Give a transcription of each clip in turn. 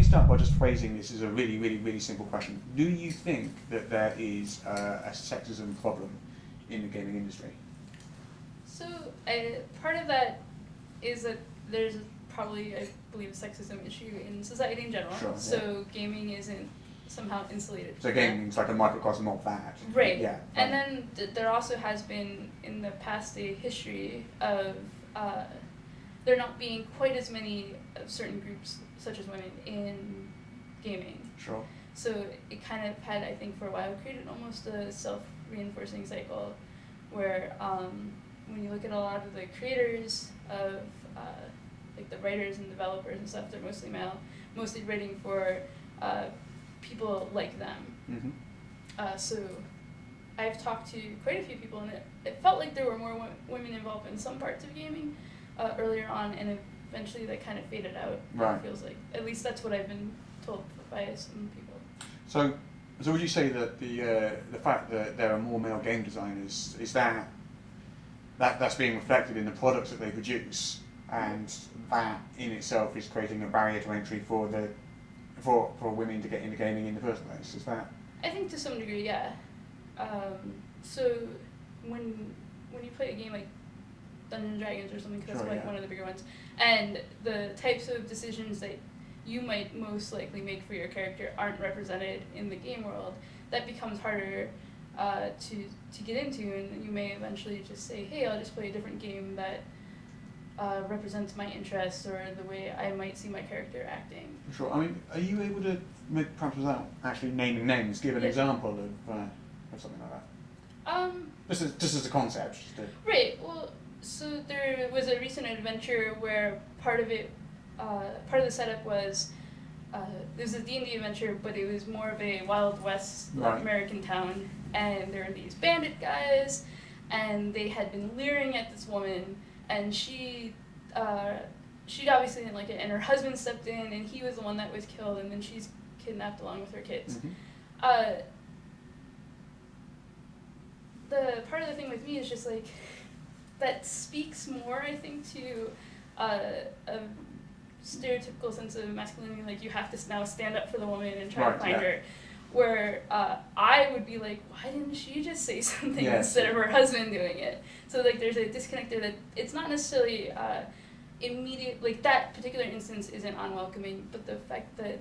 start by just phrasing this as a really, really, really simple question. Do you think that there is a sexism problem in the gaming industry? So part of that is that there's probably, I believe, a sexism issue in society in general. Sure, so gaming isn't somehow insulated. So gaming's like a microcosm of that. Right. Yeah. And then there also has been in the past a history of there not being quite as many of certain groups, such as women, in gaming. Sure. So it kind of had, I think, for a while, created almost a self-reinforcing cycle where when you look at a lot of the creators of, like the writers and developers and stuff, they're mostly male, mostly writing for people like them. Mm-hmm. So I've talked to quite a few people, and it felt like there were more women involved in some parts of gaming earlier on, and eventually that kind of faded out. Right. It feels like, at least that's what I've been told by some people. So would you say that the fact that there are more male game designers, is that's being reflected in the products that they produce, and that in itself is creating a barrier to entry for women to get into gaming in the first place? Is that? I think to some degree, yeah. So when you play a game like Dungeons & Dragons or something, because that's like one of the bigger ones, and the types of decisions that you might most likely make for your character aren't represented in the game world, that becomes harder to get into, and you may eventually just say, hey, I'll just play a different game that represents my interests or the way I might see my character acting. Sure. I mean, are you able to, perhaps without actually naming names, give an example of something like that? Just as a concept. Right. Well, so there was a recent adventure where part of the setup was it was a D&D adventure, but it was more of a Wild West American town, and there were these bandit guys, and they had been leering at this woman, and she obviously didn't like it, and her husband stepped in, and he was the one that was killed, and then she's kidnapped along with her kids. Mm-hmm. The part of the thing with me is just like, that speaks more, I think, to a stereotypical sense of masculinity, like you have to now stand up for the woman and try to find her, where I would be like, why didn't she just say something instead of her husband doing it? So like there's a disconnect there that it's not necessarily immediate, like that particular instance isn't unwelcoming, but the fact that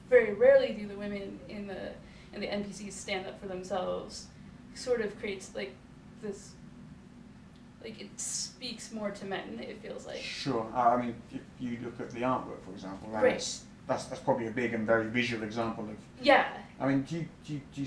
very rarely do the women in the NPCs stand up for themselves sort of creates like this, like it speaks more to men, it feels like. Sure. I mean, if you look at the artwork, for example, that's probably a big and very visual example of. Yeah. I mean, do you